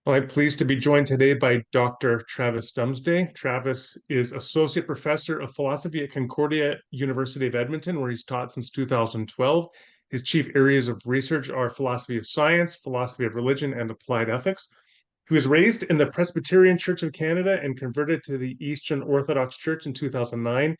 Well, I'm pleased to be joined today by Dr. Travis Dumsday. Travis is Associate Professor of Philosophy at Concordia University of Edmonton, where he's taught since 2012. His chief areas of research are philosophy of science, philosophy of religion, and applied ethics. He was raised in the Presbyterian Church of Canada and converted to the Eastern Orthodox Church in 2009,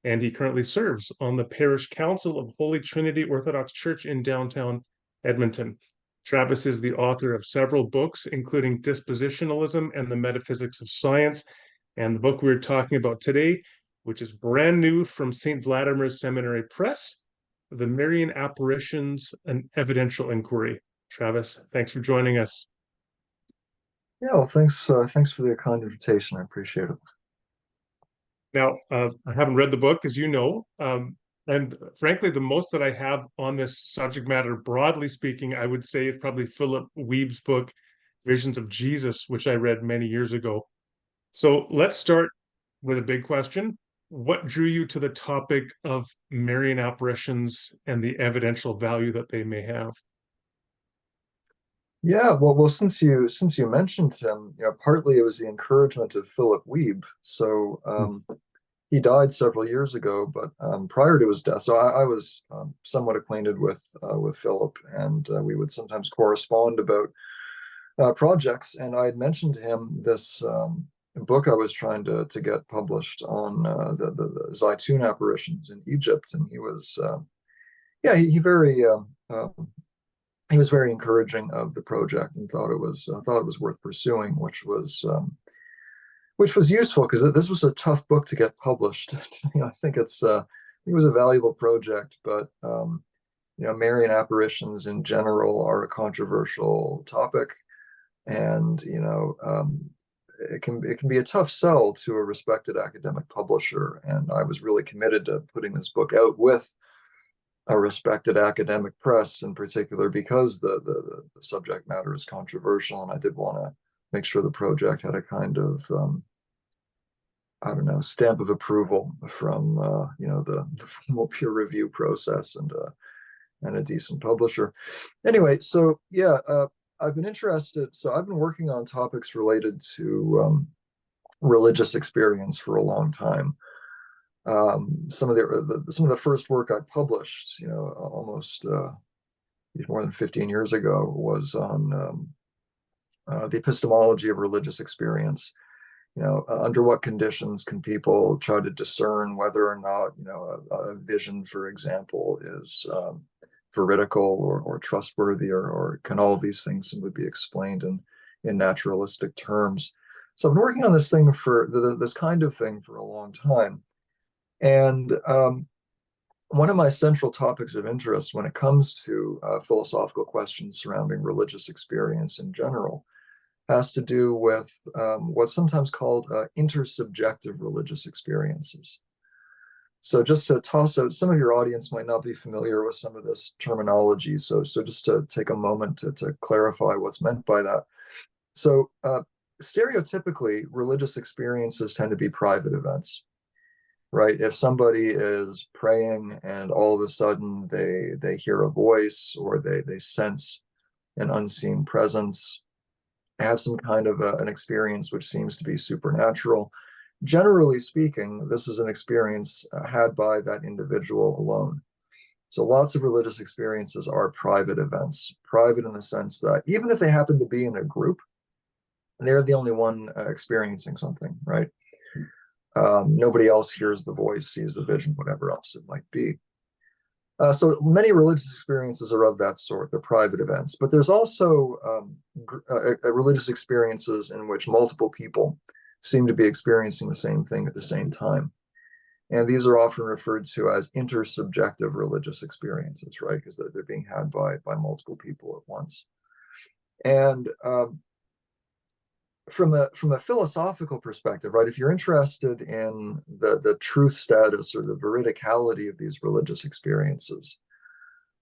and he currently serves on the Parish Council of Holy Trinity Orthodox Church in downtown Edmonton. Travis is the author of several books, including Dispositionalism and the Metaphysics of Science, and the book we're talking about today, which is brand new from St. Vladimir's Seminary Press, The Marian Apparitions, an Evidential Inquiry. Travis, thanks for joining us. Yeah, well, thanks for the kind invitation. I appreciate it. Now, I haven't read the book, as you know, and frankly, the most that I have on this subject matter, broadly speaking, I would say is probably Philip Weeb's book, Visions of Jesus, which I read many years ago. So let's start with a big question. What drew you to the topic of Marian apparitions and the evidential value that they may have? Yeah, well, since you mentioned him, partly it was the encouragement of Philip Weeb. So he died several years ago, but prior to his death, so I was somewhat acquainted with Philip, and we would sometimes correspond about projects. And I had mentioned to him this book I was trying to get published on the Zeitoun apparitions in Egypt, and he was yeah he was very encouraging of the project and thought it was worth pursuing, which was useful because this was a tough book to get published. I think it was a valuable project, but Marian apparitions in general are a controversial topic, and it can be a tough sell to a respected academic publisher. And I was really committed to putting this book out with a respected academic press, in particular because the subject matter is controversial, and I did want to make sure the project had a kind of I don't know, stamp of approval from the formal peer review process and a decent publisher. Anyway, so yeah, I've been interested. So I've been working on topics related to religious experience for a long time. Some of the first work I published, almost more than 15 years ago, was on the epistemology of religious experience. Under what conditions can people try to discern whether or not, a vision, for example, is veridical or trustworthy, or can all of these things simply be explained in naturalistic terms? So I've been working on this thing this kind of thing for a long time. And one of my central topics of interest when it comes to philosophical questions surrounding religious experience in general has to do with what's sometimes called intersubjective religious experiences. So just to toss out, some of your audience might not be familiar with some of this terminology. So just to take a moment to clarify what's meant by that. So stereotypically, religious experiences tend to be private events. Right? If somebody is praying and all of a sudden they hear a voice, or they sense an unseen presence, have some kind of an experience which seems to be supernatural, generally speaking, this is an experience had by that individual alone. So lots of religious experiences are private events, private in the sense that even if they happen to be in a group, they're the only one experiencing something, right? Nobody else hears the voice, sees the vision, whatever else it might be. So many religious experiences are of that sort. They're private events. But there's also religious experiences in which multiple people seem to be experiencing the same thing at the same time. And these are often referred to as intersubjective religious experiences, right? Because they're being had by multiple people at once. And from a philosophical perspective, right, if you're interested in the truth status or the veridicality of these religious experiences,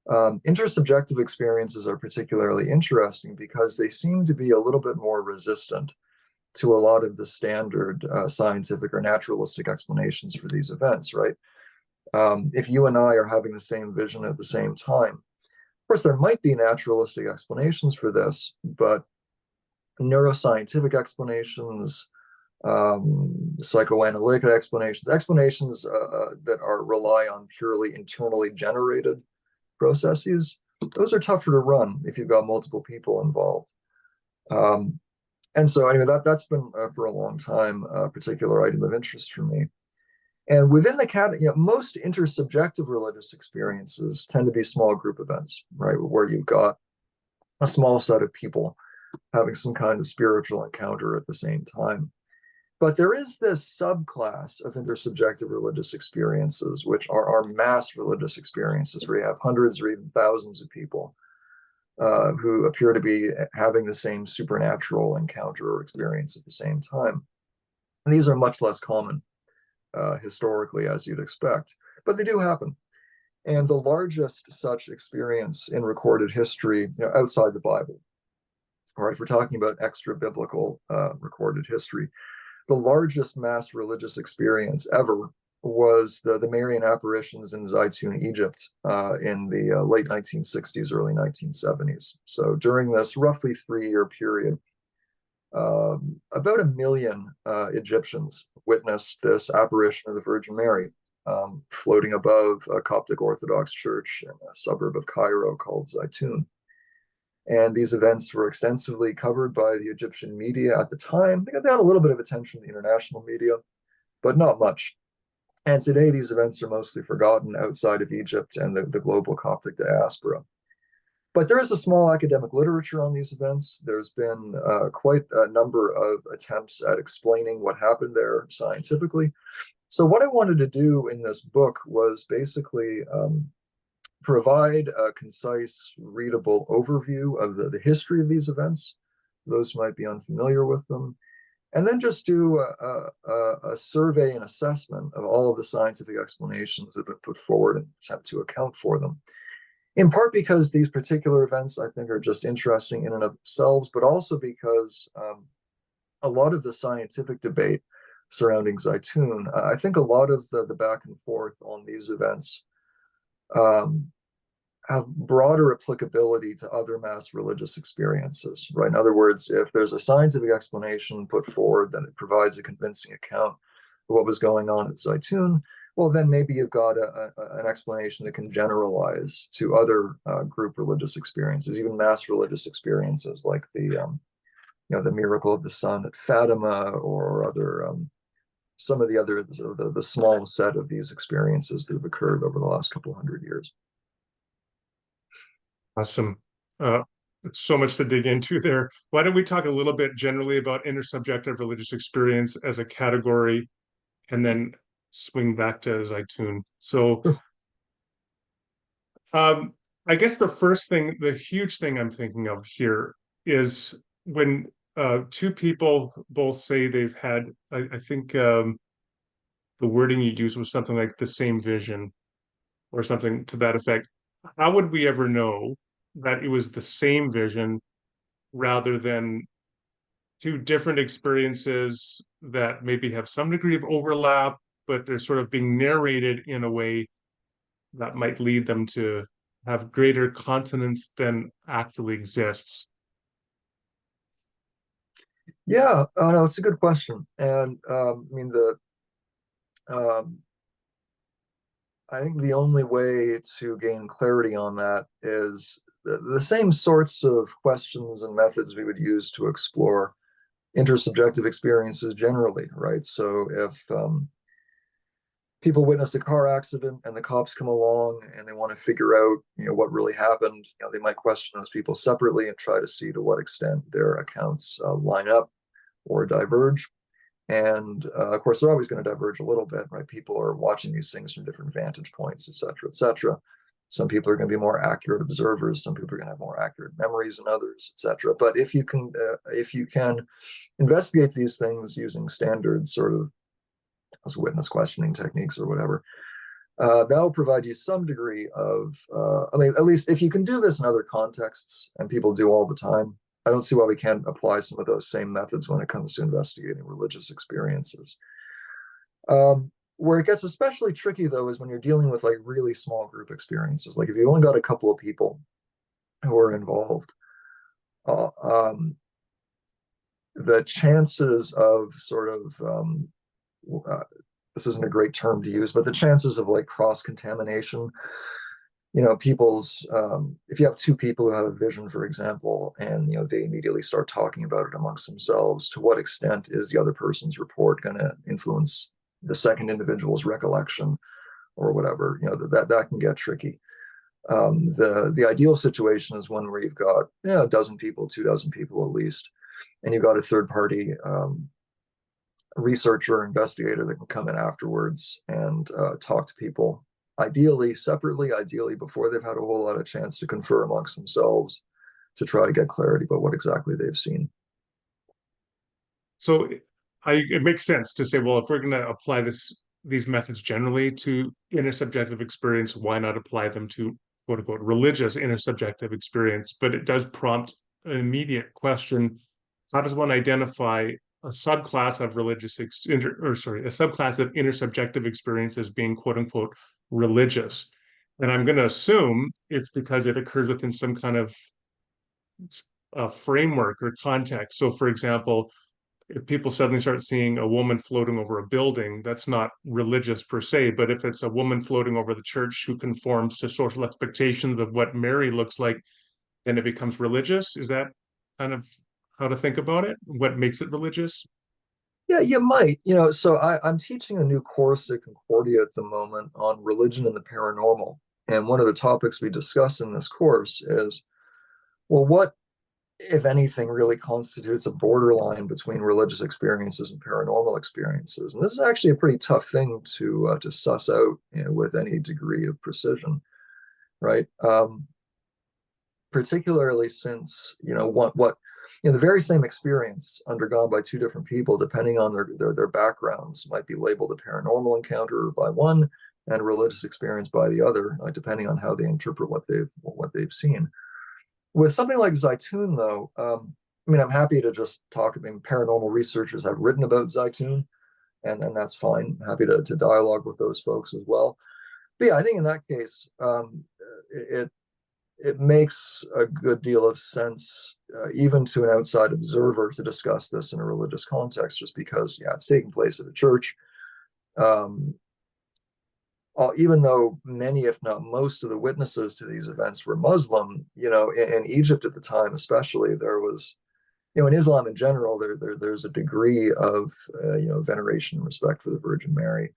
intersubjective experiences are particularly interesting because they seem to be a little bit more resistant to a lot of the standard scientific or naturalistic explanations for these events, right? If you and I are having the same vision at the same time, of course, there might be naturalistic explanations for this, but neuroscientific explanations, psychoanalytic explanations that rely on purely internally generated processes. Those are tougher to run if you've got multiple people involved. And so anyway, that's been for a long time a particular item of interest for me. And within the most intersubjective religious experiences tend to be small group events, right, where you've got a small set of people having some kind of spiritual encounter at the same time. But there is this subclass of intersubjective religious experiences, which are mass religious experiences, where you have hundreds or even thousands of people who appear to be having the same supernatural encounter or experience at the same time. And these are much less common historically, as you'd expect, but they do happen. And the largest such experience in recorded history, outside the Bible, or if we're talking about extra biblical recorded history, the largest mass religious experience ever was the Marian Apparitions in Zeitoun, Egypt, in the late 1960s, early 1970s. So during this roughly 3-year period, about 1 million Egyptians witnessed this apparition of the Virgin Mary floating above a Coptic Orthodox church in a suburb of Cairo called Zeitoun. And these events were extensively covered by the Egyptian media at the time. They had a little bit of attention in the international media, but not much. And today, these events are mostly forgotten outside of Egypt and the global Coptic diaspora. But there is a small academic literature on these events. There's been quite a number of attempts at explaining what happened there scientifically. So what I wanted to do in this book was basically provide a concise, readable overview of the history of these events, those who might be unfamiliar with them, and then just do a survey and assessment of all of the scientific explanations that have been put forward and attempt to account for them. In part because these particular events, I think, are just interesting in and of themselves, but also because a lot of the scientific debate surrounding Zeitoun, I think a lot of the back and forth on these events have broader applicability to other mass religious experiences, right? In other words, if there's a scientific explanation put forward that it provides a convincing account of what was going on at Zeitoun, well, then maybe you've got an explanation that can generalize to other group religious experiences, even mass religious experiences like the miracle of the sun at Fatima, or other some of the other the small set of these experiences that have occurred over the last couple hundred years. Awesome. So much to dig into there. Why don't we talk a little bit generally about intersubjective religious experience as a category, and then swing back to Zeitoun. So I guess the first thing, the huge thing I'm thinking of here is when two people both say they've had, I think the wording you used was something like the same vision or something to that effect. How would we ever know that it was the same vision rather than two different experiences that maybe have some degree of overlap, but they're sort of being narrated in a way that might lead them to have greater consonance than actually exists? Yeah, no, it's a good question. And I think the only way to gain clarity on that is the same sorts of questions and methods we would use to explore intersubjective experiences generally, right? So if people witness a car accident and the cops come along and they want to figure out, what really happened, they might question those people separately and try to see to what extent their accounts line up or diverge. And of course, they're always going to diverge a little bit, right? People are watching these things from different vantage points, et cetera, et cetera. Some people are going to be more accurate observers. Some people are going to have more accurate memories than others, et cetera. But if you can investigate these things using standard sort of witness questioning techniques or whatever, that will provide you some degree of, at least if you can do this in other contexts, and people do all the time, I don't see why we can't apply some of those same methods when it comes to investigating religious experiences. Where it gets especially tricky, though, is when you're dealing with like really small group experiences. Like if you only got a couple of people who are involved, the chances of sort of uh, this isn't a great term to use, but the chances of like cross contamination, people's if you have two people who have a vision, for example, and they immediately start talking about it amongst themselves, to what extent is the other person's report going to influence the second individual's recollection or whatever? That can get tricky. The ideal situation is one where you've got a dozen people, 2 dozen people at least, and you've got a third party researcher or investigator that can come in afterwards and talk to people, ideally separately, ideally before they've had a whole lot of chance to confer amongst themselves, to try to get clarity about what exactly they've seen. So it makes sense to say, well, if we're going to apply these methods generally to intersubjective experience, why not apply them to quote unquote religious intersubjective experience? But it does prompt an immediate question: how does one identify a subclass of a subclass of intersubjective experience as being quote unquote religious? And I'm going to assume it's because it occurs within some kind of framework or context. So, for example, if people suddenly start seeing a woman floating over a building, that's not religious per se. But if it's a woman floating over the church who conforms to social expectations of what Mary looks like, then it becomes religious. Is that kind of how to think about it? What makes it religious? Yeah, you might. So I'm teaching a new course at Concordia at the moment on religion and the paranormal. And one of the topics we discuss in this course is, well, what, if anything, really constitutes a borderline between religious experiences and paranormal experiences? And this is actually a pretty tough thing to suss out, with any degree of precision, right? Particularly since the very same experience undergone by two different people, depending on their backgrounds, might be labeled a paranormal encounter by one and a religious experience by the other, depending on how they interpret what they've seen. With something like Zeitoun, though, I'm happy to just talk. Paranormal researchers have written about Zeitoun, and that's fine. I'm happy to dialogue with those folks as well. But yeah, I think in that case, it makes a good deal of sense, even to an outside observer, to discuss this in a religious context, just because, yeah, it's taking place at a church. Um, Even though many, if not most, of the witnesses to these events were Muslim, in Egypt at the time, especially, there was, in Islam in general, there's a degree of, veneration and respect for the Virgin Mary.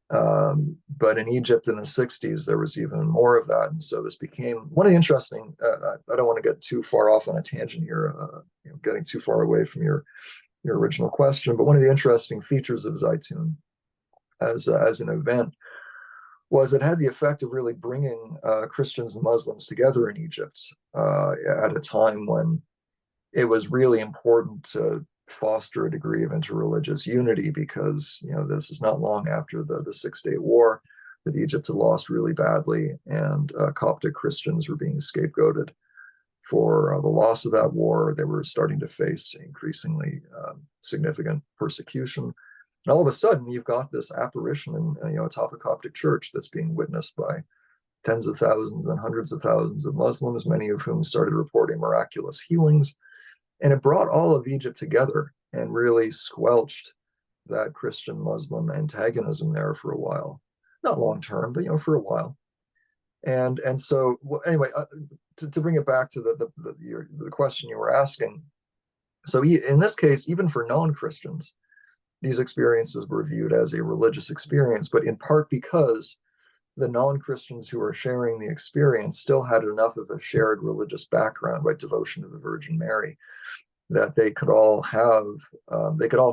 But in Egypt in the 60s, there was even more of that. And so this became one of the interesting, I don't want to get too far off on a tangent here, getting too far away from your original question, but one of the interesting features of Zeitoun as an event was it had the effect of really bringing Christians and Muslims together in Egypt at a time when it was really important to foster a degree of interreligious unity, because this is not long after the 6 Day War that Egypt had lost really badly, and Coptic Christians were being scapegoated for the loss of that war. They were starting to face increasingly significant persecution. And all of a sudden, you've got this apparition in atop a Coptic church that's being witnessed by tens of thousands and hundreds of thousands of Muslims, many of whom started reporting miraculous healings. And it brought all of Egypt together and really squelched that Christian-Muslim antagonism there for a while. Not long term, but for a while. And so, anyway, to bring it back to the question you were asking. So in this case, even for non-Christians, these experiences were viewed as a religious experience, but in part because the non-Christians who were sharing the experience still had enough of a shared religious background, right, devotion to the Virgin Mary, that they could all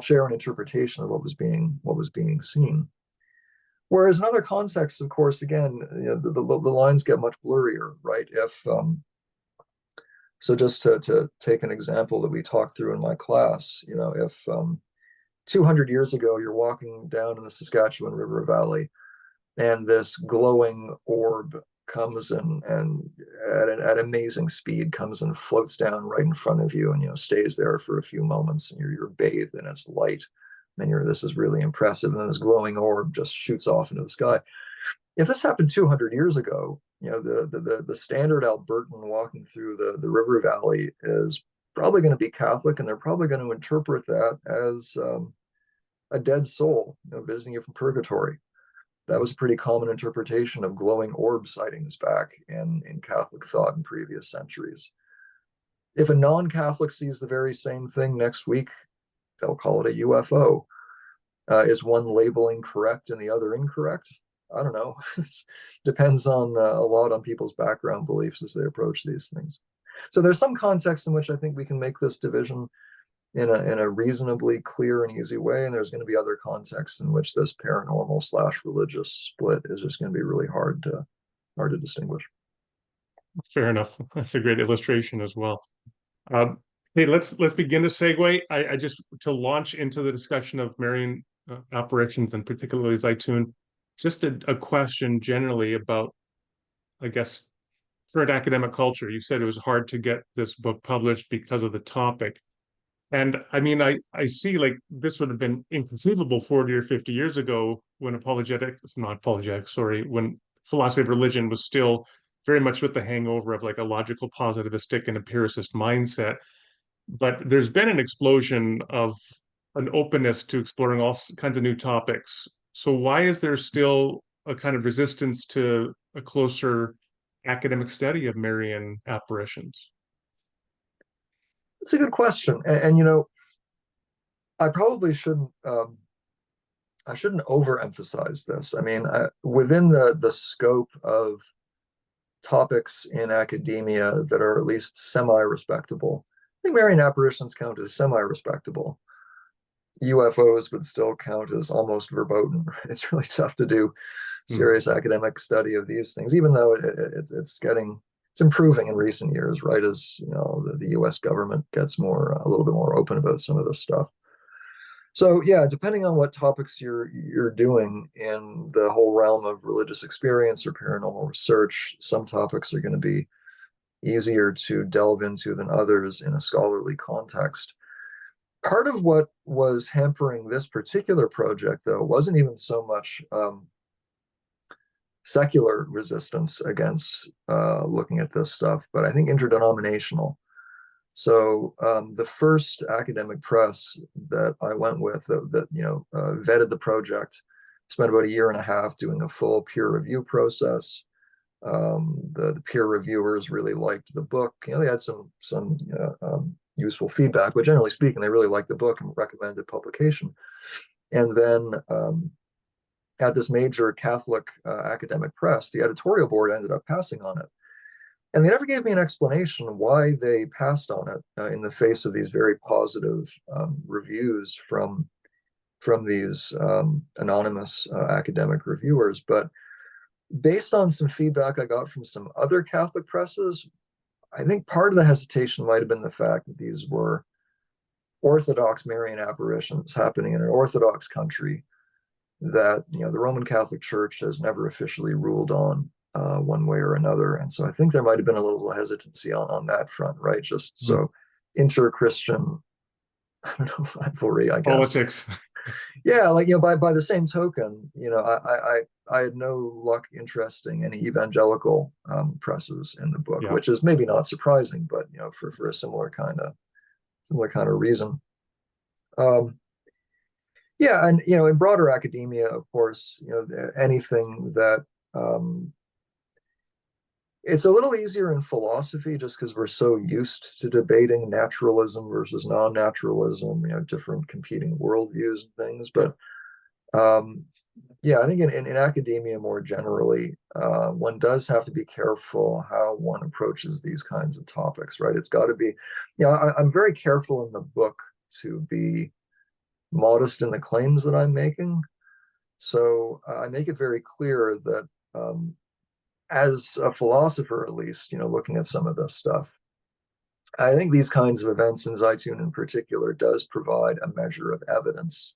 share an interpretation of what was being seen. Whereas in other contexts, of course, again, the lines get much blurrier, right? So just to take an example that we talked through in my class, if 200 years ago you're walking down in the Saskatchewan River Valley, and this glowing orb comes and at amazing speed comes and floats down right in front of you, and stays there for a few moments, and you're bathed in its light, and this is really impressive, and then this glowing orb just shoots off into the sky. If this happened 200 years ago, the standard Albertan walking through the river valley is probably going to be Catholic, and they're probably going to interpret that as a dead soul, visiting you from purgatory. That was a pretty common interpretation of glowing orb sightings back in Catholic thought in previous centuries. If a non-Catholic sees the very same thing next week, they'll call it a UFO. Is one labeling correct and the other incorrect? I don't know. It depends on a lot on people's background beliefs as they approach these things. So there's some context in which I think we can make this division in a reasonably clear and easy way, and there's going to be other contexts in which this paranormal / religious split is just going to be really hard to distinguish. Fair enough. That's a great illustration as well. Hey, let's begin to segue. I just to launch into the discussion of Marian apparitions and particularly Zeitoun. Just a question generally about, I guess, current academic culture. You said it was hard to get this book published because of the topic. And I mean, I see like this would have been inconceivable 40 or 50 years ago when when philosophy of religion was still very much with the hangover of like a logical positivistic and empiricist mindset. But there's been an explosion of an openness to exploring all kinds of new topics. So why is there still a kind of resistance to a closer academic study of Marian apparitions? It's a good question, and I probably shouldn't. I shouldn't overemphasize this. I mean, within the scope of topics in academia that are at least semi-respectable, I think Marian apparitions count as semi-respectable. UFOs would still count as almost verboten. It's really tough to do serious academic study of these things, even though it's improving in recent years, right? As the U.S. government gets a little bit more open about some of this stuff. So yeah, depending on what topics you're doing in the whole realm of religious experience or paranormal research, some topics are going to be easier to delve into than others in a scholarly context. Part of what was hampering this particular project, though, wasn't even so much secular resistance against looking at this stuff, but I think interdenominational. So the first academic press that I went with that vetted the project spent about a year and a half doing a full peer review process. The peer reviewers really liked the book. They had some useful feedback, but generally speaking, they really liked the book and recommended publication. And then at this major Catholic academic press, the editorial board ended up passing on it. And they never gave me an explanation why they passed on it in the face of these very positive reviews from these anonymous academic reviewers. But based on some feedback I got from some other Catholic presses, I think part of the hesitation might have been the fact that these were Orthodox Marian apparitions happening in an Orthodox country that the Roman Catholic Church has never officially ruled on one way or another. And so I think there might have been a little hesitancy on that front, right? Just so inter-Christian, I don't know, rivalry, I guess. Politics. Yeah, like by the same token, I had no luck interesting any evangelical presses in the book, which is maybe not surprising, but for a similar kind of reason. Yeah, and in broader academia, of course, anything that it's a little easier in philosophy just because we're so used to debating naturalism versus non-naturalism, different competing worldviews and things. But yeah, I think in academia more generally, one does have to be careful how one approaches these kinds of topics, right? It's got to be, I'm very careful in the book to be modest in the claims that I'm making. So I make it very clear that as a philosopher, at least, looking at some of this stuff, I think these kinds of events in Zeitoun in particular does provide a measure of evidence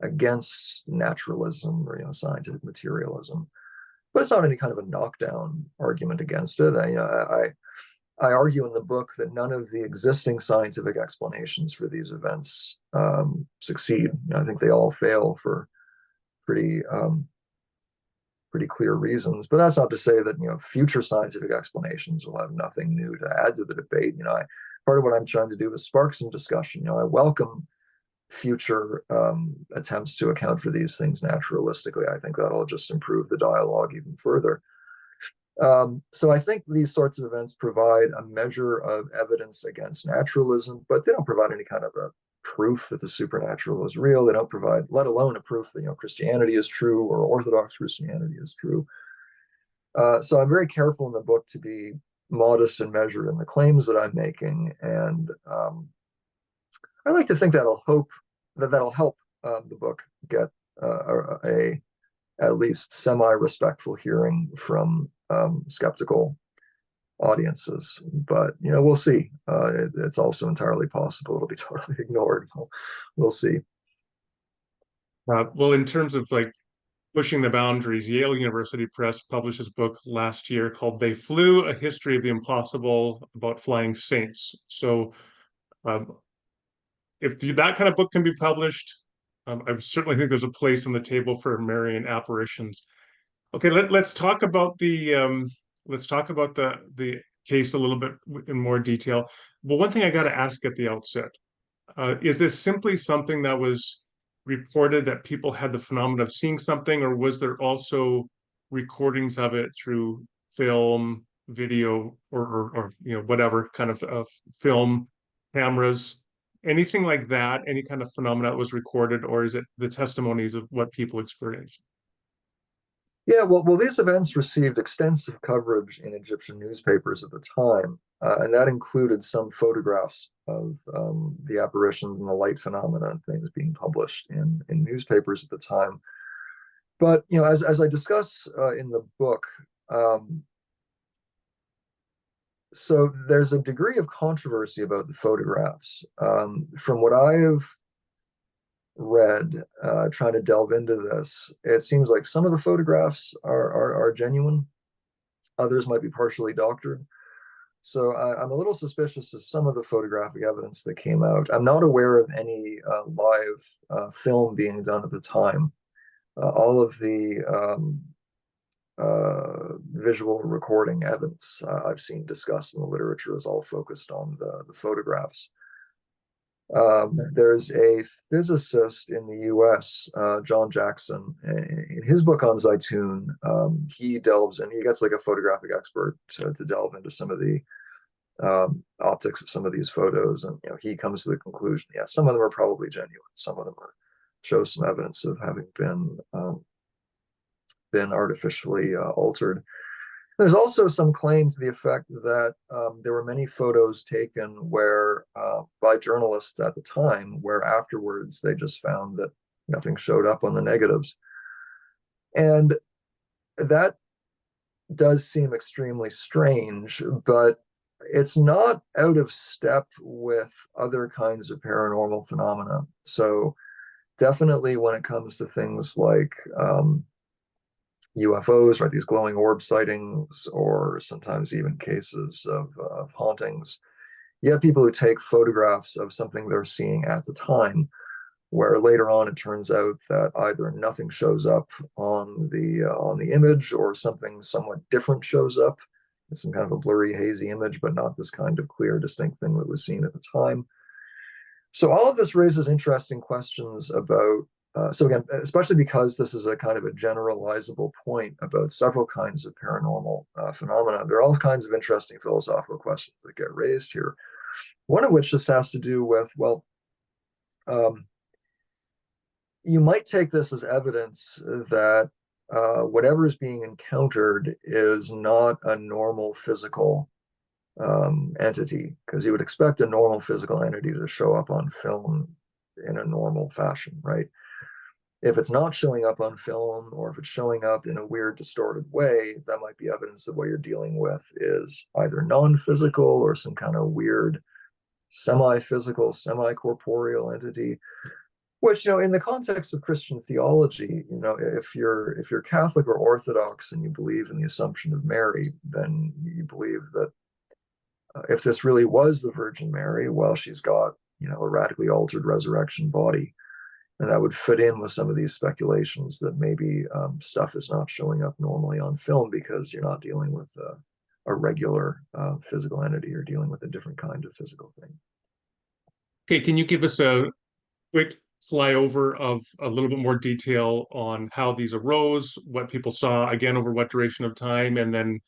against naturalism or scientific materialism, but it's not any kind of a knockdown argument against it. I argue in the book that none of the existing scientific explanations for these events succeed. I think they all fail for pretty clear reasons. But that's not to say that future scientific explanations will have nothing new to add to the debate. part of what I'm trying to do is spark some discussion. I welcome future attempts to account for these things naturalistically. I think that'll just improve the dialogue even further. So I think these sorts of events provide a measure of evidence against naturalism, but they don't provide any kind of a proof that the supernatural is real. They don't provide, let alone a proof that Christianity is true or Orthodox Christianity is true. So I'm very careful in the book to be modest and measured in the claims that I'm making, and I like to think that'll help the book get a at least semi-respectful hearing from skeptical audiences. But we'll see. It's also entirely possible it'll be totally ignored. We'll see. Well, in terms of like pushing the boundaries, Yale University Press published a book last year called "They Flew: A History of the Impossible About Flying Saints." So, if that kind of book can be published, I certainly think there's a place on the table for Marian Apparitions. Okay, let's talk about the case a little bit in more detail. Well, one thing I got to ask at the outset, is this simply something that was reported that people had the phenomenon of seeing something, or was there also recordings of it through film, video, or whatever kind of film cameras, anything like that, any kind of phenomena that was recorded, or is it the testimonies of what people experienced? Yeah, well, these events received extensive coverage in Egyptian newspapers at the time, and that included some photographs of the apparitions and the light phenomena and things being published in newspapers at the time. But as I discuss in the book, so there's a degree of controversy about the photographs. From what I have read, trying to delve into this, it seems like some of the photographs are genuine, others might be partially doctored. So I'm a little suspicious of some of the photographic evidence that came out. I'm not aware of any live film being done at the time. All of the visual recording evidence I've seen discussed in the literature is all focused on the photographs. There's a physicist in the US, John Jackson, in his book on Zeitoun, he delves and he gets like a photographic expert to delve into some of the optics of some of these photos. And he comes to the conclusion, yeah, some of them are probably genuine. Some of them show some evidence of having been artificially altered. There's also some claim to the effect that there were many photos taken where by journalists at the time, where afterwards they just found that nothing showed up on the negatives. And that does seem extremely strange, but it's not out of step with other kinds of paranormal phenomena. So definitely when it comes to things like UFOs, right? These glowing orb sightings, or sometimes even cases of hauntings. You have people who take photographs of something they're seeing at the time, where later on it turns out that either nothing shows up on the image, or something somewhat different shows up. It's some kind of a blurry, hazy image, but not this kind of clear, distinct thing that was seen at the time. So all of this raises interesting questions about so again, especially because this is a kind of a generalizable point about several kinds of paranormal phenomena, there are all kinds of interesting philosophical questions that get raised here. One of which just has to do with, well, you might take this as evidence that whatever is being encountered is not a normal physical entity, because you would expect a normal physical entity to show up on film in a normal fashion, right? If it's not showing up on film, or if it's showing up in a weird, distorted way, that might be evidence that what you're dealing with is either non-physical or some kind of weird semi-physical, semi-corporeal entity. Which, in the context of Christian theology, if you're Catholic or Orthodox and you believe in the Assumption of Mary, then you believe that if this really was the Virgin Mary, well, she's got a radically altered resurrection body. And that would fit in with some of these speculations that maybe stuff is not showing up normally on film because you're not dealing with a regular physical entity. You're dealing with a different kind of physical thing. Okay, can you give us a quick flyover of a little bit more detail on how these arose, what people saw, again, over what duration of time, and then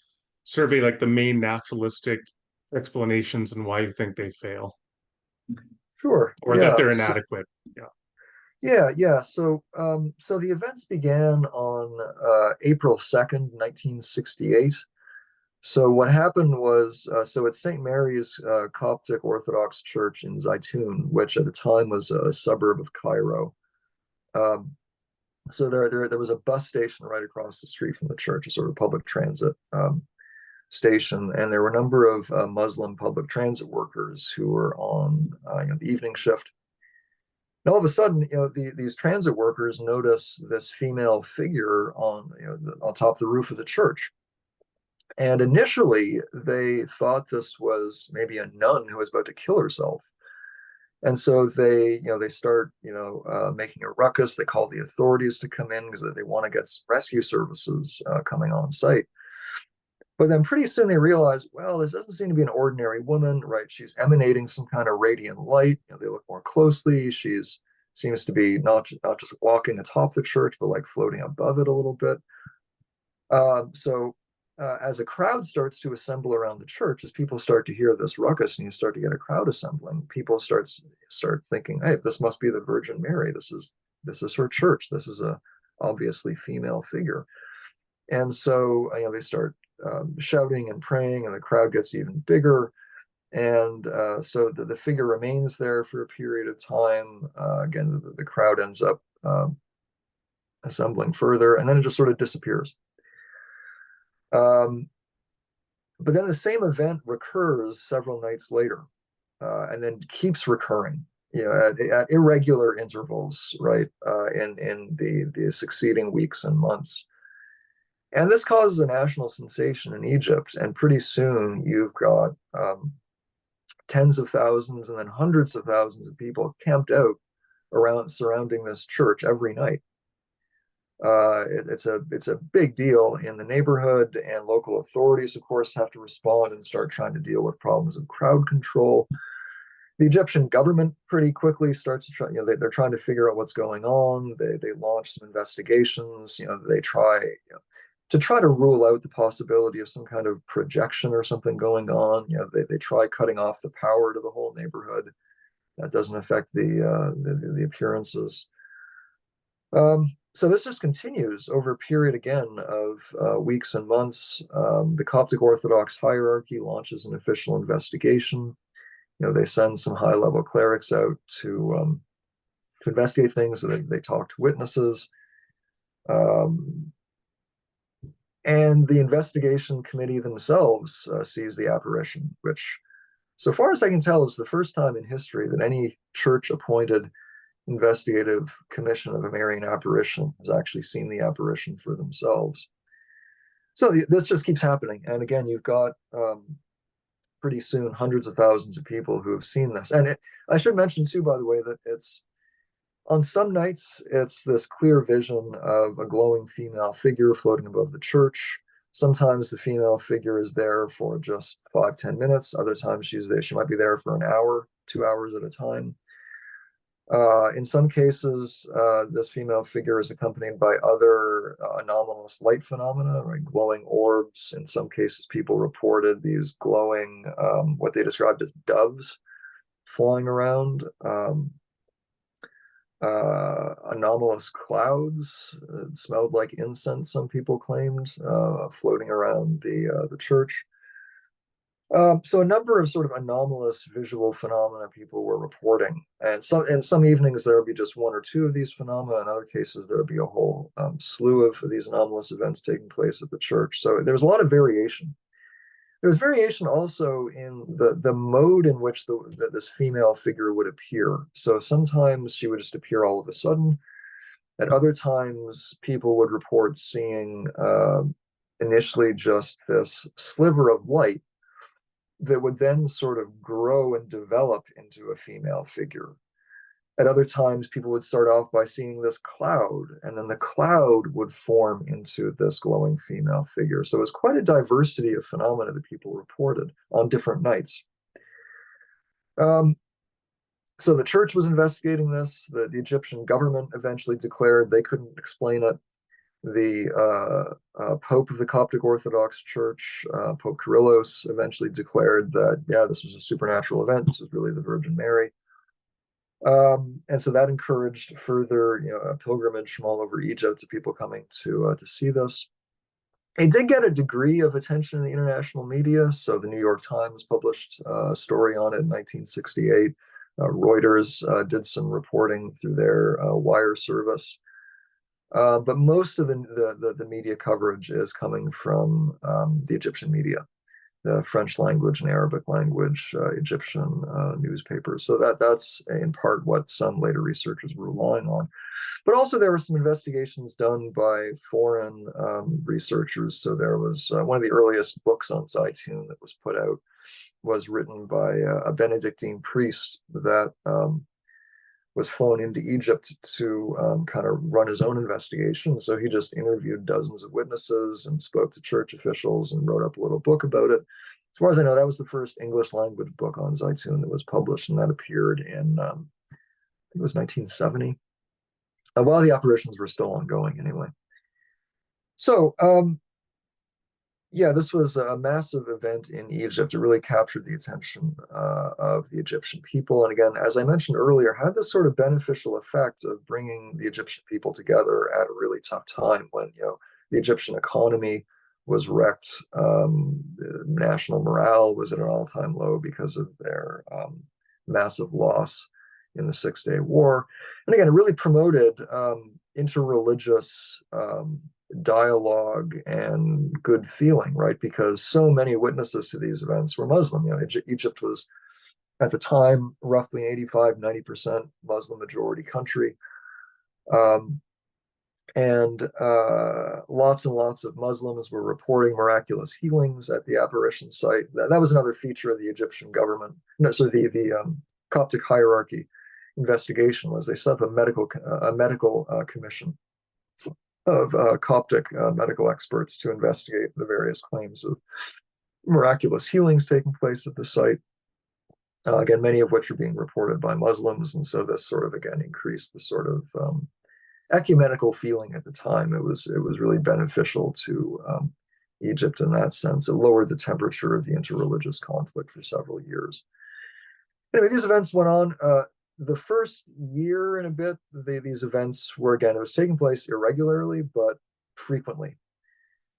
survey like the main naturalistic explanations and why you think they fail Sure. or that Yeah. they're So, inadequate? Yeah. yeah. So the events began on April 2nd, 1968. So what happened was, so it's St. Mary's Coptic Orthodox Church in Zeitoun, which at the time was a suburb of Cairo. Um, so there was a bus station right across the street from the church, a sort of public transit station, and there were a number of Muslim public transit workers who were on the evening shift. And all of a sudden, these transit workers notice this female figure on top of the roof of the church. And initially, they thought this was maybe a nun who was about to kill herself. And so they start, making a ruckus. They call the authorities to come in because they want to get rescue services coming on site. But then pretty soon they realize, well, this doesn't seem to be an ordinary woman, right? She's emanating some kind of radiant light. They look more closely. She's seems to be not just walking atop the church, but like floating above it a little bit. So as a crowd starts to assemble around the church, as people start to hear this ruckus and you start to get a crowd assembling, people start thinking, hey, this must be the Virgin Mary. This is her church. This is a obviously female figure. And so they start shouting and praying, and the crowd gets even bigger. And so the figure remains there for a period of time. Again, the crowd ends up assembling further, and then it just sort of disappears. Um, but then the same event recurs several nights later, and then keeps recurring, at irregular intervals, right, in the succeeding weeks and months. And this causes a national sensation in Egypt, and pretty soon you've got tens of thousands and then hundreds of thousands of people camped out around surrounding this church every night. It's a big deal in the neighborhood, and local authorities, of course, have to respond and start trying to deal with problems of crowd control. The Egyptian government pretty quickly starts to try, they're trying to figure out what's going on. They launch some investigations. They try to rule out the possibility of some kind of projection or something going on. They try cutting off the power to the whole neighborhood. That doesn't affect the appearances. So this just continues over a period again of weeks and months. The Coptic Orthodox hierarchy launches an official investigation. They send some high-level clerics out to investigate things. So they talk to witnesses. And the investigation committee themselves sees the apparition, which, so far as I can tell, is the first time in history that any church-appointed investigative commission of a Marian apparition has actually seen the apparition for themselves. So this just keeps happening. And again, you've got pretty soon hundreds of thousands of people who have seen this. And I should mention too, by the way, that it's on some nights, it's this clear vision of a glowing female figure floating above the church. Sometimes the female figure is there for just 5-10 minutes. Other times she might be there for an hour, 2 hours at a time. In some cases, this female figure is accompanied by other anomalous light phenomena, like glowing orbs. In some cases, people reported these glowing, what they described as doves, flying around. Anomalous clouds, smelled like incense, some people claimed, floating around the church. So a number of sort of anomalous visual phenomena people were reporting, and some evenings there would be just one or two of these phenomena. In other cases, there would be a whole slew of these anomalous events taking place at the church. So there's a lot of variation. There's variation also in the mode in which this female figure would appear. So sometimes she would just appear all of a sudden. At other times, people would report seeing initially just this sliver of light that would then sort of grow and develop into a female figure. At other times, people would start off by seeing this cloud, and then the cloud would form into this glowing female figure. So it was quite a diversity of phenomena that people reported on different nights. Um, so the church was investigating this. The Egyptian government eventually declared they couldn't explain it. The Pope of the Coptic Orthodox Church, Pope Kyrillos, eventually declared that, yeah, this was a supernatural event. This is really the Virgin Mary. And so that encouraged further, a pilgrimage from all over Egypt to people coming to see this. It did get a degree of attention in the international media. So the New York Times published a story on it in 1968. Reuters did some reporting through their wire service. But most of the media coverage is coming from the Egyptian media, the French language and Arabic language Egyptian newspapers. So that's in part what some later researchers were relying on. But also there were some investigations done by foreign researchers. So there was one of the earliest books on Zeitoun that was put out was written by a Benedictine priest that was flown into Egypt to kind of run his own investigation. So he just interviewed dozens of witnesses and spoke to church officials and wrote up a little book about it. As far as I know, that was the first English language book on Zeitoun that was published, and that appeared in, I think it was 1970, while the operations were still ongoing anyway. So, yeah, this was a massive event in Egypt. It really captured the attention of the Egyptian people. And again, as I mentioned earlier, had this sort of beneficial effect of bringing the Egyptian people together at a really tough time when, the Egyptian economy was wrecked. National morale was at an all-time low because of their massive loss in the Six-Day War. And again, it really promoted interreligious dialogue and good feeling, right? Because so many witnesses to these events were Muslim. Egypt was at the time roughly 85-90% Muslim majority country. And lots and lots of Muslims were reporting miraculous healings at the apparition site. That was another feature of the Egyptian government. No, so the Coptic hierarchy investigation was they set up a medical commission of Coptic medical experts to investigate the various claims of miraculous healings taking place at the site. Again, many of which are being reported by Muslims, and so this sort of again increased the sort of ecumenical feeling at the time. It was really beneficial to Egypt in that sense. It lowered the temperature of the interreligious conflict for several years. Anyway, these events went on. The first year and a bit, these events were, again, it was taking place irregularly, but frequently.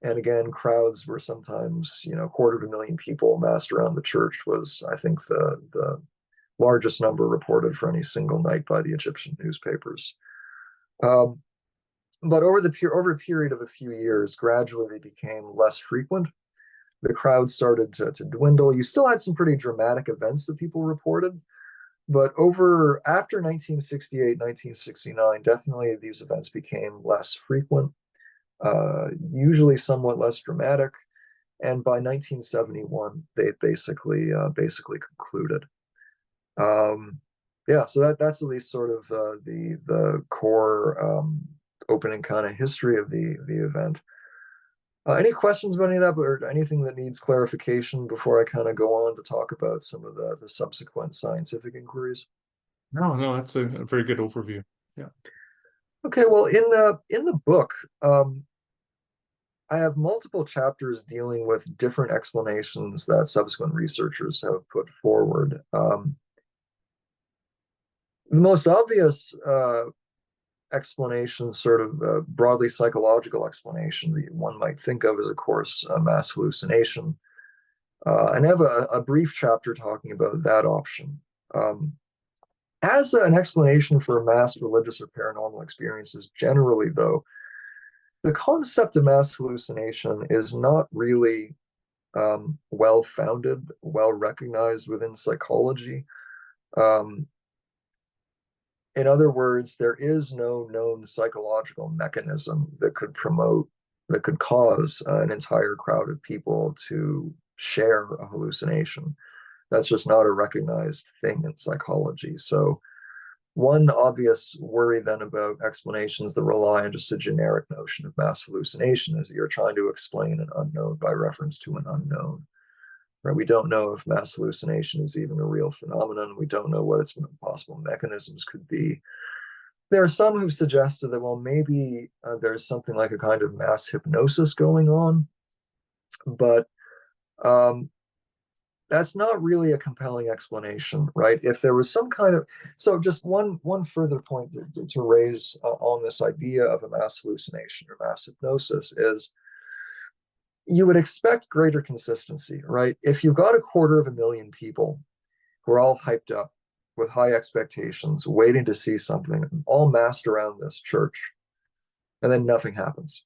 And again, crowds were sometimes, 250,000 people massed around the church was, I think, the largest number reported for any single night by the Egyptian newspapers. But over a period of a few years, gradually they became less frequent. The crowd started to dwindle. You still had some pretty dramatic events that people reported. But after 1968, 1969, definitely these events became less frequent, usually somewhat less dramatic. And by 1971, they basically concluded. Yeah, so that's at least sort of the core opening kind of history of the event. Any questions about any of that, or anything that needs clarification before I kind of go on to talk about some of the subsequent scientific inquiries? No, that's a very good overview. Yeah. Okay, well, in the book, I have multiple chapters dealing with different explanations that subsequent researchers have put forward. The most obvious explanation, sort of broadly psychological explanation that one might think of is, of course, mass hallucination. And I have a brief chapter talking about that option. As an explanation for mass religious or paranormal experiences generally, though, the concept of mass hallucination is not really well-founded, well-recognized within psychology. In other words, there is no known psychological mechanism that could cause an entire crowd of people to share a hallucination. That's just not a recognized thing in psychology. So One obvious worry then about explanations that rely on just a generic notion of mass hallucination is that you're trying to explain an unknown by reference to an unknown. Right? We don't know if mass hallucination is even a real phenomenon. We don't know what its possible mechanisms could be. There are some who've suggested that, well, maybe there's something like a kind of mass hypnosis going on, but um, that's not really a compelling explanation, right? If there was some kind of, so just one further point to raise on this idea of a mass hallucination or mass hypnosis is you would expect greater consistency, right? If you've got 250,000 people who are all hyped up with high expectations, waiting to see something, all massed around this church, and then nothing happens.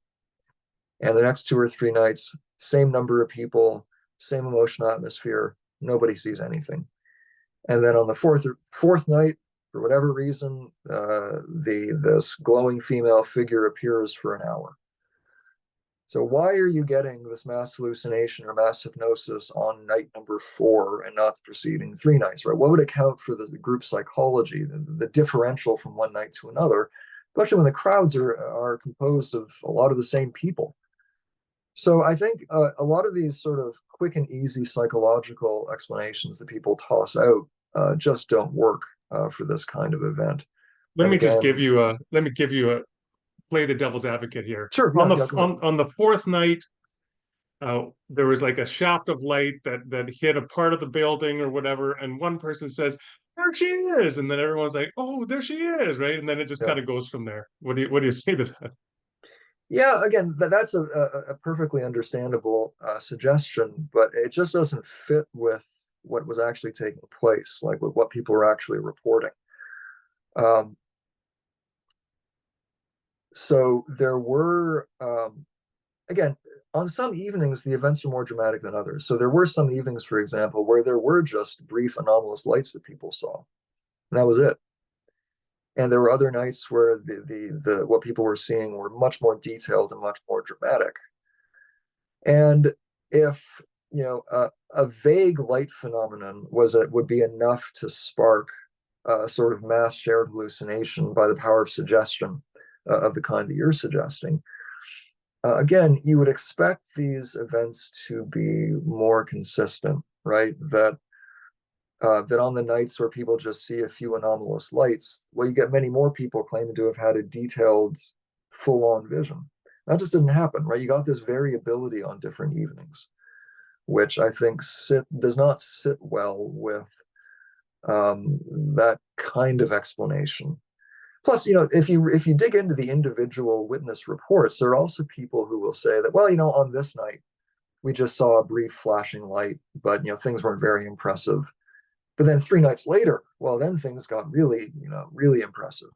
And the next 2 or 3 nights, same number of people, same emotional atmosphere, nobody sees anything. And then on the fourth night, for whatever reason, this glowing female figure appears for an hour. So why are you getting this mass hallucination or mass hypnosis on night number 4 and not the preceding 3 nights, right? What would account for the group psychology, the differential from one night to another, especially when the crowds are composed of a lot of the same people? So I think a lot of these sort of quick and easy psychological explanations that people toss out just don't work for this kind of event. Let And me just give again, you a let me give you a play the devil's advocate here. sure, On yeah, the yeah, go ahead. on the fourth night, there was like a shaft of light that hit a part of the building or whatever, and one person says, "There she is," and then everyone's like, "Oh, there she is," right? And then it just Yeah. kind of goes from there. What do you say to that? Yeah, again, that's a perfectly understandable suggestion, but it just doesn't fit with what was actually taking place, like with what people were actually reporting. Um, so there were, again, on some evenings, the events were more dramatic than others. So there were some evenings, for example, where there were just brief anomalous lights that people saw, and that was it. And there were other nights where the what people were seeing were much more detailed and much more dramatic. And if a vague light phenomenon would be enough to spark a sort of mass shared hallucination by the power of suggestion of the kind that you're suggesting, again, you would expect these events to be more consistent, right? That on the nights where people just see a few anomalous lights, well, you get many more people claiming to have had a detailed, full-on vision. That just didn't happen, right? You got this variability on different evenings, which I think does not sit well with that kind of explanation. Plus, if you dig into the individual witness reports, there are also people who will say that, well, on this night we just saw a brief flashing light, but things weren't very impressive. But then 3 nights later, well, then things got really, really impressive.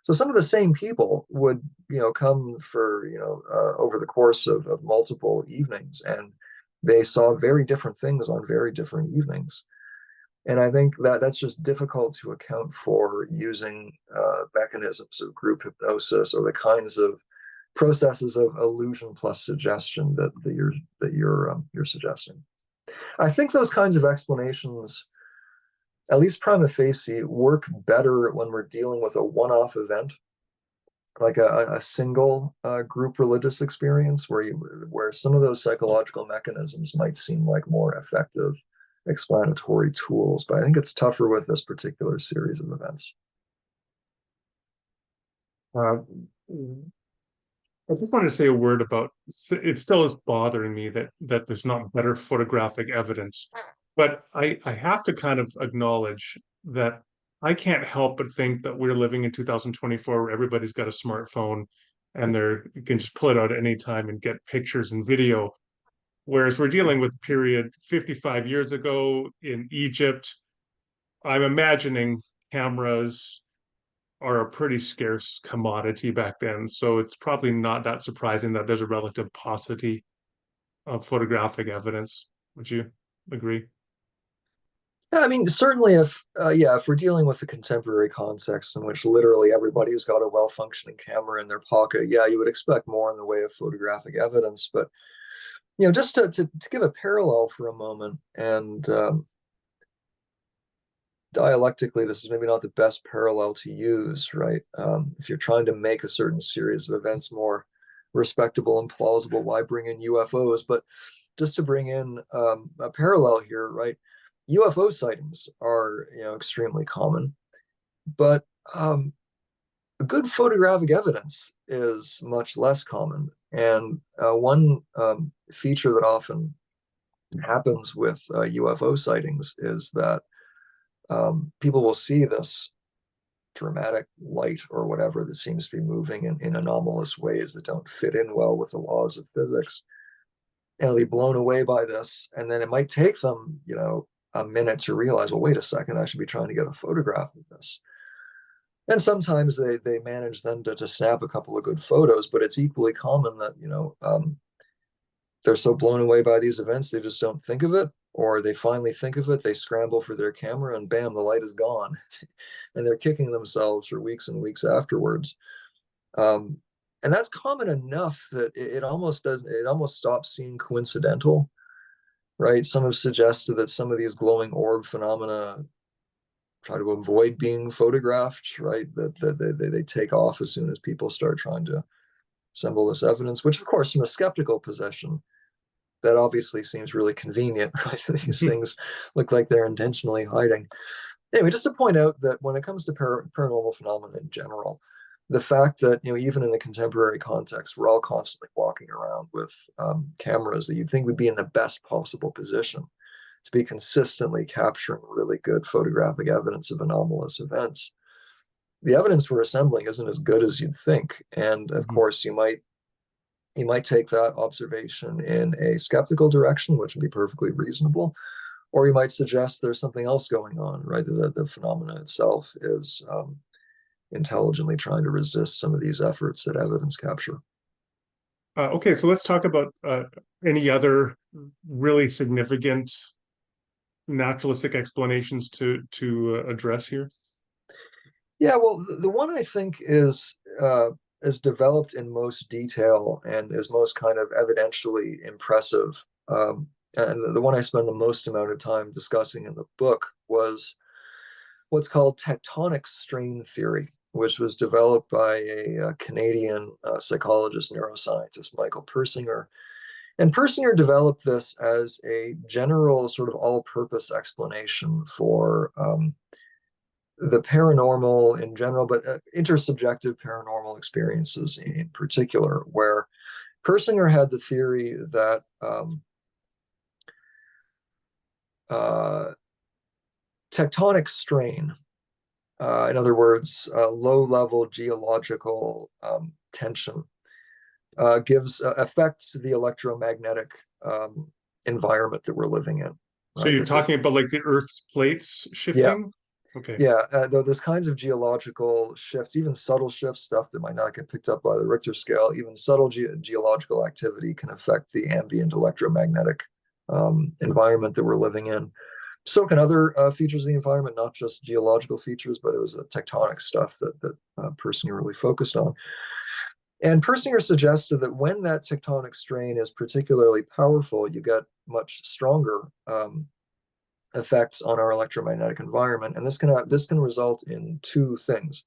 So some of the same people would, come for, over the course of multiple evenings, and they saw very different things on very different evenings. And I think that that's just difficult to account for using mechanisms of group hypnosis or the kinds of processes of illusion plus suggestion that you're suggesting. I think those kinds of explanations, at least prima facie, work better when we're dealing with a one-off event, like a single group religious experience, where some of those psychological mechanisms might seem like more effective explanatory tools. But I think it's tougher with this particular series of events. Uh, I just wanted to say a word about it. Still is bothering me that there's not better photographic evidence, but I have to kind of acknowledge that I can't help but think that we're living in 2024 where everybody's got a smartphone and you can just pull it out at any time and get pictures and video. Whereas we're dealing with a period 55 years ago in Egypt. I'm imagining cameras are a pretty scarce commodity back then. So it's probably not that surprising that there's a relative paucity of photographic evidence. Would you agree? Yeah, I mean, certainly if we're dealing with a contemporary context in which literally everybody's got a well-functioning camera in their pocket, yeah, you would expect more in the way of photographic evidence. But just to give a parallel for a moment, and dialectically, this is maybe not the best parallel to use, right? If you're trying to make a certain series of events more respectable and plausible, why bring in UFOs? But just to bring in a parallel here, right? UFO sightings are, extremely common, but good photographic evidence is much less common. And one feature that often happens with UFO sightings is that people will see this dramatic light or whatever that seems to be moving in anomalous ways that don't fit in well with the laws of physics. And they'll be blown away by this. And then it might take them, a minute to realize, well, wait a second, I should be trying to get a photograph of this. And sometimes they manage then to snap a couple of good photos, but it's equally common that, they're so blown away by these events, they just don't think of it, or they finally think of it, they scramble for their camera, and bam, the light is gone. And they're kicking themselves for weeks and weeks afterwards. And that's common enough that it almost stops seeming coincidental, right? Some have suggested that some of these glowing orb phenomena try to avoid being photographed, right? That they take off as soon as people start trying to assemble this evidence, which of course, from a skeptical position, that obviously seems really convenient, right? These things look like they're intentionally hiding. Anyway, just to point out that when it comes to paranormal phenomena in general, the fact that, even in the contemporary context, we're all constantly walking around with cameras that you'd think would be in the best possible position to be consistently capturing really good photographic evidence of anomalous events. The evidence we're assembling isn't as good as you'd think. And of course, you might take that observation in a skeptical direction, which would be perfectly reasonable, or you might suggest there's something else going on, right? The phenomena itself is intelligently trying to resist some of these efforts at evidence capture. Okay, so let's talk about any other really significant naturalistic explanations to address here. Yeah, well, the one I think is developed in most detail and is most kind of evidentially impressive, and the one I spend the most amount of time discussing in the book was what's called tectonic strain theory, which was developed by a Canadian psychologist, neuroscientist, Michael Persinger. And Persinger developed this as a general sort of all-purpose explanation for the paranormal in general, but intersubjective paranormal experiences in particular, where Persinger had the theory that tectonic strain, in other words, low-level geological tension, affects the electromagnetic environment that we're living in. So Right? you're talking about like the Earth's plates Yeah, shifting? Okay. yeah. Though there's kinds of geological shifts, even subtle shifts, stuff that might not get picked up by the Richter scale, even subtle geological activity can affect the ambient electromagnetic environment that we're living in. So can other features of the environment, not just geological features, but it was the tectonic stuff that Persinger really focused on. And Persinger suggested that when that tectonic strain is particularly powerful, you get much stronger effects on our electromagnetic environment, and this can result in two things.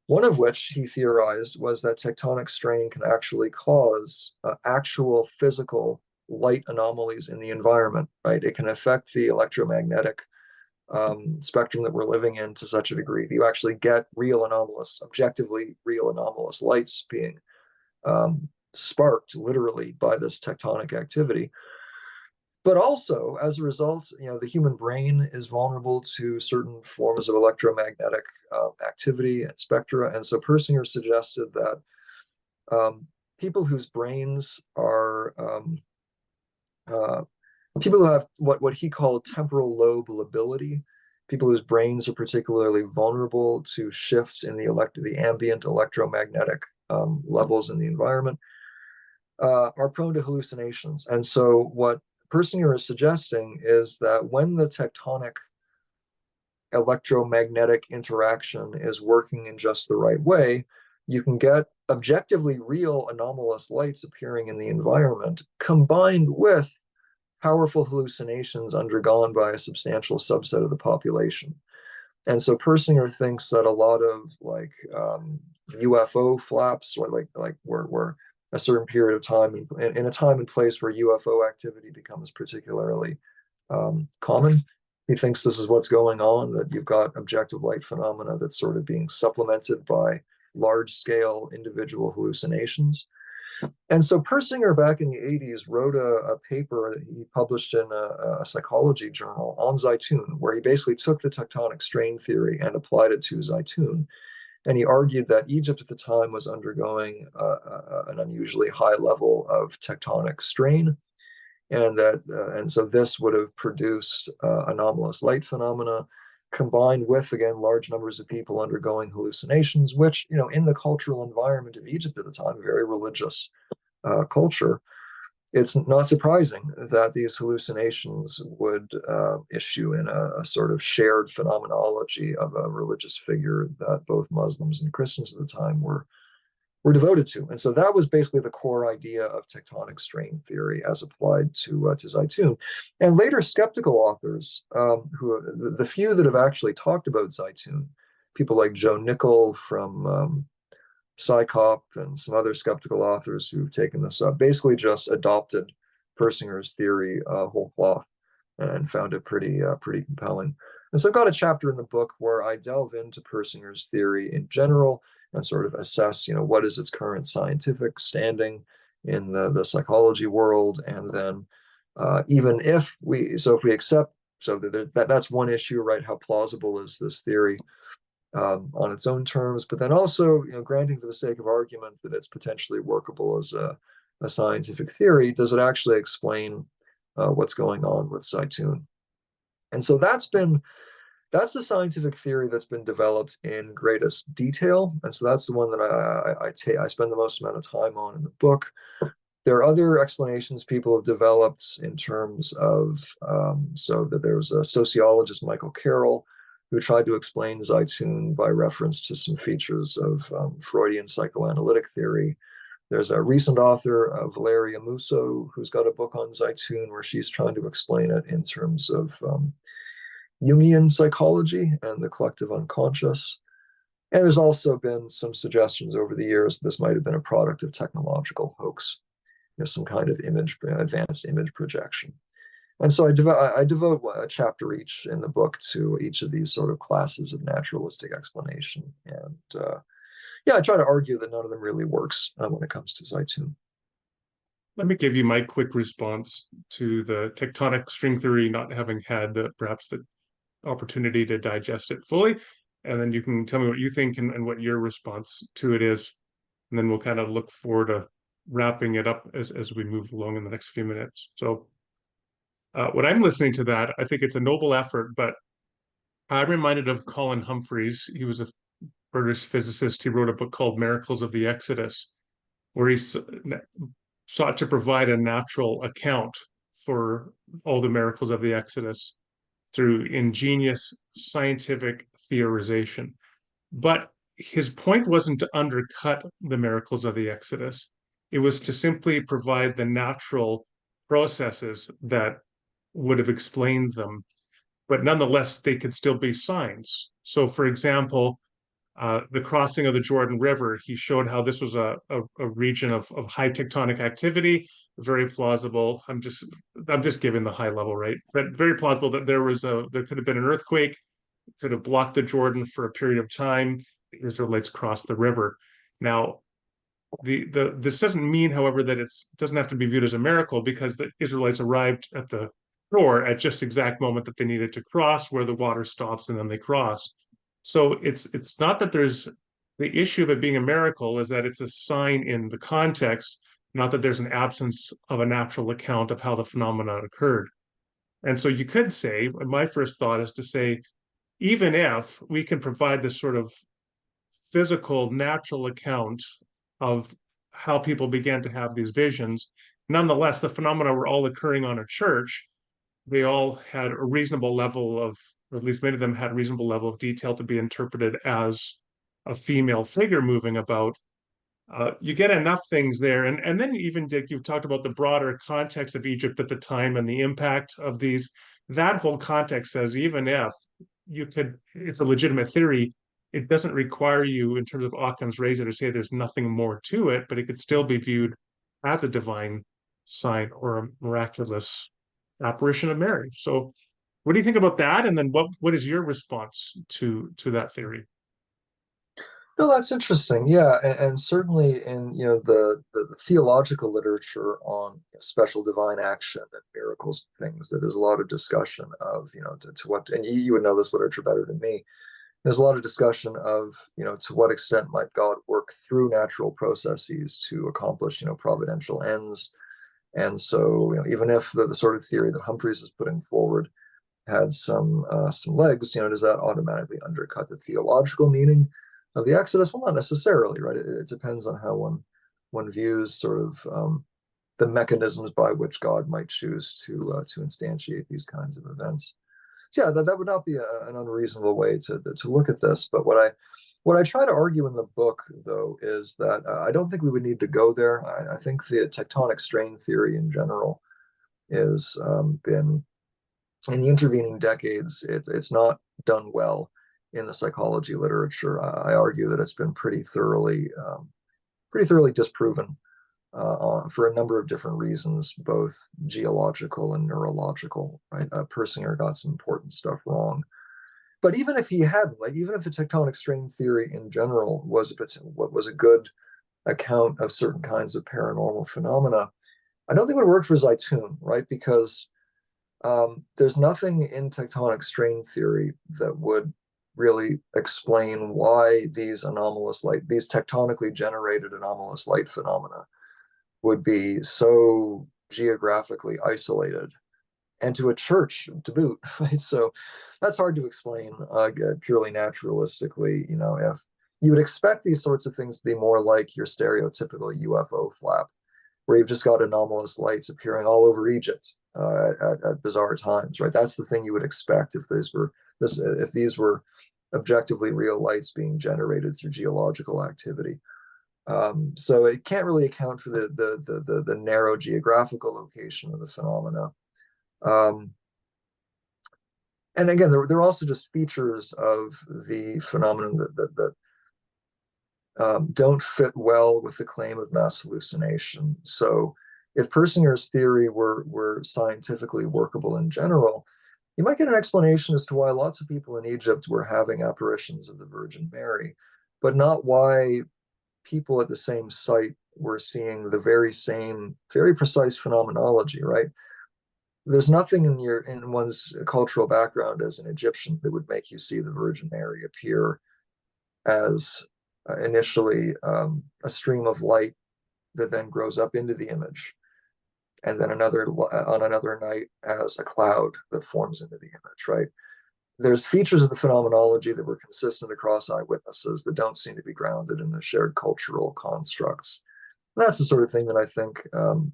One of which he theorized was that tectonic strain can actually cause actual physical light anomalies in the environment. Right, it can affect the electromagnetic spectrum that we're living in to such a degree that you actually get real anomalous, objectively real anomalous lights being sparked literally by this tectonic activity. But also, as a result, the human brain is vulnerable to certain forms of electromagnetic activity and spectra. And so Persinger suggested that people whose brains are people who have what he called temporal lobe lability, people whose brains are particularly vulnerable to shifts in the ambient electromagnetic levels in the environment, are prone to hallucinations. And so what Persinger is suggesting is that when the tectonic electromagnetic interaction is working in just the right way, you can get objectively real anomalous lights appearing in the environment combined with powerful hallucinations undergone by a substantial subset of the population. And so Persinger thinks that a lot of like UFO flaps, or like were a certain period of time in a time and place where UFO activity becomes particularly common. He thinks this is what's going on, that you've got objective light phenomena that's sort of being supplemented by large scale individual hallucinations. And so Persinger back in the 80s wrote a paper that he published in a psychology journal on Zeitoun, where he basically took the tectonic strain theory and applied it to Zeitoun. And he argued that Egypt at the time was undergoing an unusually high level of tectonic strain, and so this would have produced anomalous light phenomena, combined with, again, large numbers of people undergoing hallucinations, which, in the cultural environment of Egypt at the time, very religious culture, it's not surprising that these hallucinations would issue in a sort of shared phenomenology of a religious figure that both Muslims and Christians at the time were devoted to. And so that was basically the core idea of tectonic strain theory as applied to Zeitoun. And later skeptical authors, the few that have actually talked about Zeitoun, people like Joe Nickell from Psychop and some other skeptical authors who've taken this up, basically just adopted Persinger's theory whole cloth and found it pretty compelling. And so I've got a chapter in the book where I delve into Persinger's theory in general and sort of assess, what is its current scientific standing in the psychology world, and then even if we accept, so that's one issue, right? How plausible is this theory on its own terms, but then also, granting for the sake of argument that it's potentially workable as a scientific theory, does it actually explain what's going on with Zeitoun? And so that's the scientific theory that's been developed in greatest detail, and so that's the one that I spend the most amount of time on in the book. There are other explanations people have developed in terms of, so that there's a sociologist, Michael Carroll, who tried to explain Zeitoun by reference to some features of Freudian psychoanalytic theory. There's a recent author, Valeria Musso, who's got a book on Zeitoun where she's trying to explain it in terms of Jungian psychology and the collective unconscious. And there's also been some suggestions over the years this might have been a product of technological hoax, some kind of advanced image projection. And so I devote a chapter each in the book to each of these sort of classes of naturalistic explanation. And I try to argue that none of them really works when it comes to Zeitoun. Let me give you my quick response to the tectonic string theory, not having had perhaps the opportunity to digest it fully. And then you can tell me what you think and what your response to it is. And then we'll kind of look forward to wrapping it up as we move along in the next few minutes. So when I'm listening to that, I think it's a noble effort, but I'm reminded of Colin Humphreys. He was a British physicist. He wrote a book called Miracles of the Exodus, where he sought to provide a natural account for all the miracles of the Exodus through ingenious scientific theorization. But his point wasn't to undercut the miracles of the Exodus. It was to simply provide the natural processes that would have explained them, but nonetheless, they could still be signs. So, for example, the crossing of the Jordan River, he showed how this was a region of high tectonic activity, very plausible. I'm just giving the high level, right? But very plausible that there could have been an earthquake, could have blocked the Jordan for a period of time. The Israelites crossed the river. Now, this doesn't mean, however, that it doesn't have to be viewed as a miracle, because the Israelites arrived at the shore at just the exact moment that they needed to cross, where the water stops and then they cross. So it's not that there's the issue of it being a miracle, is that it's a sign in the context, not that there's an absence of a natural account of how the phenomenon occurred. And so you could say, my first thought is to say, even if we can provide this sort of physical, natural account of how people began to have these visions, nonetheless, the phenomena were all occurring on a church. They all had a reasonable level of, or at least many of them had a reasonable level of detail to be interpreted as a female figure moving about. You get enough things there. And then even, Dick, you've talked about the broader context of Egypt at the time and the impact of these. That whole context says, even if it's a legitimate theory. It doesn't require you, in terms of Occam's razor, to say there's nothing more to it, but it could still be viewed as a divine sign or a miraculous apparition of Mary. So, what do you think about that? And then what is your response to that theory? No, that's interesting. Yeah, and certainly in the theological literature on special divine action and miracles and things, that there's a lot of discussion of to what, and you would know this literature better than me. There's a lot of discussion of to what extent might God work through natural processes to accomplish providential ends. And so even if the sort of theory that Humphreys is putting forward had some legs, does that automatically undercut the theological meaning of the Exodus? Well, not necessarily, right? It depends on how one views sort of the mechanisms by which God might choose to instantiate these kinds of events. So yeah, that would not be an unreasonable way to look at this. But what I try to argue in the book, though, is that I don't think we would need to go there. I think the tectonic strain theory in general is been in the intervening decades, it's not done well in the psychology literature. I argue that it's been pretty thoroughly disproven for a number of different reasons, both geological and neurological. Right, Persinger got some important stuff wrong. But even if he hadn't, like even if the tectonic strain theory in general what was a good account of certain kinds of paranormal phenomena, I don't think it would work for Zeitoun, right? Because there's nothing in tectonic strain theory that would really explain why these tectonically generated anomalous light phenomena would be so geographically isolated and to a church to boot, right? So that's hard to explain purely naturalistically. If you would expect these sorts of things to be more like your stereotypical UFO flap, where you've just got anomalous lights appearing all over Egypt at bizarre times, right? That's the thing you would expect if these were objectively real lights being generated through geological activity. So it can't really account for the narrow geographical location of the phenomena. Um, and again, there are also just features of the phenomenon that don't fit well with the claim of mass hallucination. So if Persinger's theory were scientifically workable in general, you might get an explanation as to why lots of people in Egypt were having apparitions of the Virgin Mary, but not why people at the same site were seeing the very same, very precise phenomenology, right? There's nothing in one's cultural background as an Egyptian that would make you see the Virgin Mary appear as initially a stream of light that then grows up into the image, and then on another night as a cloud that forms into the image, right? There's features of the phenomenology that were consistent across eyewitnesses that don't seem to be grounded in the shared cultural constructs. And that's the sort of thing that I think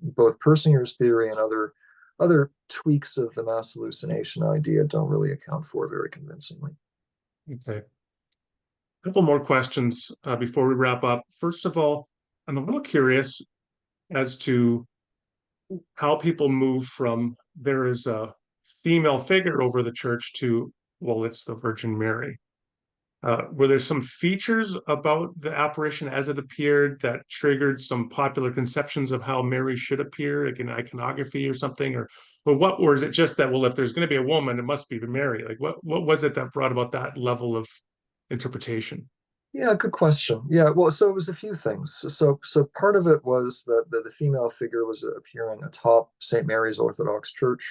both Persinger's theory and other tweaks of the mass hallucination idea don't really account for very convincingly. Okay. A couple more questions before we wrap up. First of all, I'm a little curious as to how people move from there is a female figure over the church to, well, it's the Virgin Mary. Were there some features about the apparition as it appeared that triggered some popular conceptions of how Mary should appear, like in iconography or something, or is it just that, well, if there's going to be a woman, it must be the Mary? Like, what was it that brought about that level of interpretation? Yeah, good question. Yeah, well, so it was a few things. So part of it was that the female figure was appearing atop St. Mary's Orthodox Church.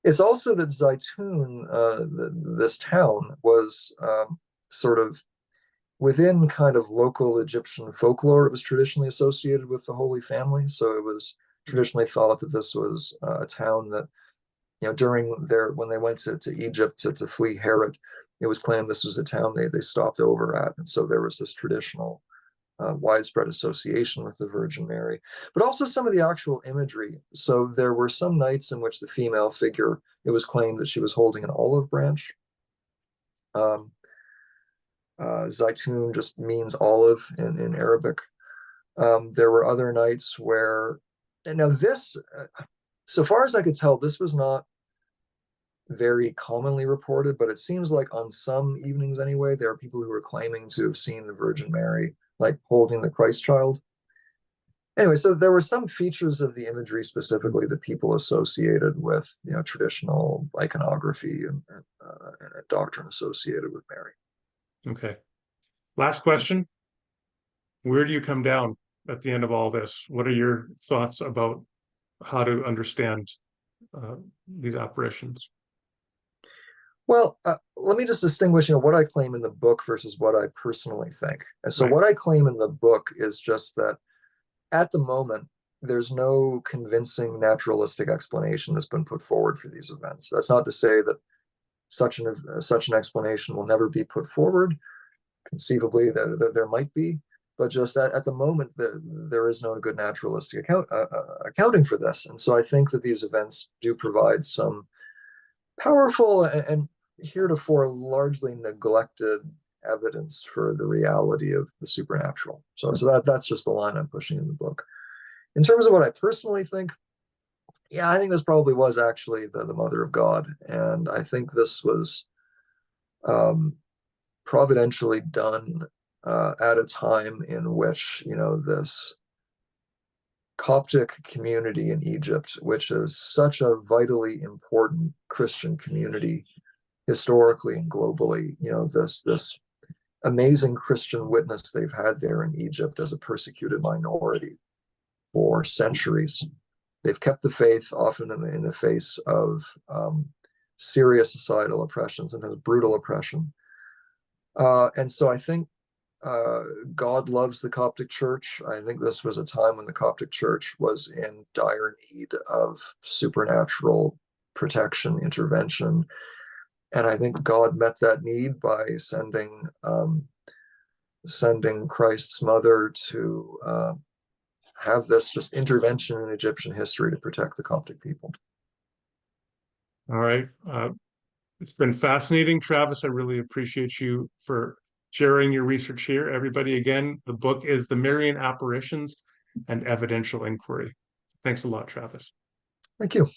It's also that Zeitoun, this town, was sort of within kind of local Egyptian folklore. It was traditionally associated with the Holy Family, so it was traditionally thought that this was a town that, during when they went to Egypt to flee Herod, it was claimed this was a town they stopped over at, and so there was this traditional widespread association with the Virgin Mary, but also some of the actual imagery. So there were some nights in which the female figure, it was claimed that she was holding an olive branch. Um, Zaitun just means olive in Arabic. There were other nights where, and now this, so far as I could tell, this was not very commonly reported, but it seems like on some evenings anyway, there are people who are claiming to have seen the Virgin Mary like holding the Christ child. Anyway, so there were some features of the imagery specifically that people associated with, traditional iconography and a doctrine associated with Mary. Okay. Last question. Where do you come down at the end of all this? What are your thoughts about how to understand uh, these apparitions? Well, let me just distinguish, what I claim in the book versus what I personally think. And so Right. what I claim in the book is just that at the moment, there's no convincing naturalistic explanation that's been put forward for these events. That's not to say that such an explanation will never be put forward. Conceivably, there might be, but just at the moment, there is no good naturalistic accounting for this. And so I think that these events do provide some powerful and heretofore largely neglected evidence for the reality of the supernatural. So that's just the line I'm pushing in the book. In terms of what I personally think, yeah, I think this probably was actually the Mother of God, and I think this was um, providentially done at a time in which this Coptic community in Egypt, which is such a vitally important Christian community historically and globally, this amazing Christian witness they've had there in Egypt as a persecuted minority for centuries. They've kept the faith, often in the face of serious societal oppressions and brutal oppression. And so I think uh, God loves the Coptic Church. I think this was a time when the Coptic Church was in dire need of supernatural protection, intervention. And I think God met that need by sending Christ's mother to have this just intervention in Egyptian history to protect the Coptic people. All right. It's been fascinating, Travis. I really appreciate you for sharing your research here. Everybody, again, the book is The Marian Apparitions and Evidential Inquiry. Thanks a lot, Travis. Thank you.